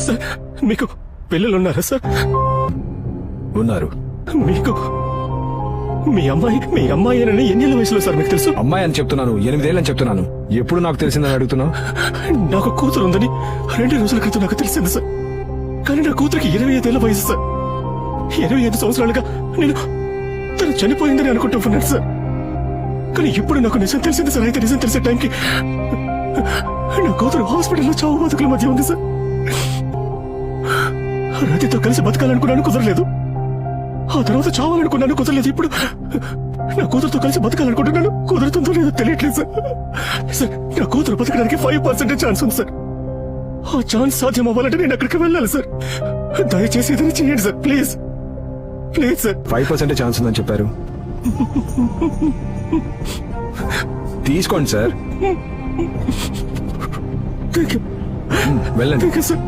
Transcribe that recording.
Sir మీకు పిల్లలు ఉన్నారా సార్? ఉన్నారు. మీకు మీ అమ్మాయి అని ఎన్నేళ్ళ వయసులో సార్ మీకు తెలుసు? అమ్మాయి అని చెప్తున్నాను, 8 ఏళ్ళని చెప్తున్నాను. ఎప్పుడు నాకు తెలిసిందని అడుగుతున్నావు? నాకు కూతురు ఉందని 2 రోజుల క్రితం నాకు తెలిసింది సార్. కానీ నా కూతురికి 25 ఏళ్ల వయసు సార్. 25 సంవత్సరాలుగా నేను తను చనిపోయిందని అనుకుంటున్నాను సార్. కానీ ఇప్పుడు నాకు నిజం తెలిసింది సార్. అయితే నిజం తెలిసే టైంకి నా కూతురు హాస్పిటల్లో చావు బతుకుల మధ్య ఉంది సార్. రాతితో కలిసి బతకాలనుకున్నాను, కుదరలేదు. ఆ తర్వాత చావాలనుకున్నాను, కుదరలేదు. ఇప్పుడు నా కూతురుతో కలిసి బతకాలనుకుంటున్నాను, కుదురుతుందో లేదో తెలియట్లేదు సార్. సార్ నా కూతురు బతకడానికి 5% ఛాన్స్ ఉంది సార్. ఆ ఛాన్స్ సాధ్యం అవ్వాలంటే నేను అక్కడికి వెళ్ళాలి సార్. దయచేసి ఏదైనా చేయండి sir, please please sir. 5% chance ఉందని చెప్పారు. తీసుకోండి సార్. Thank you. వెళ్ళండి. Thank you sir.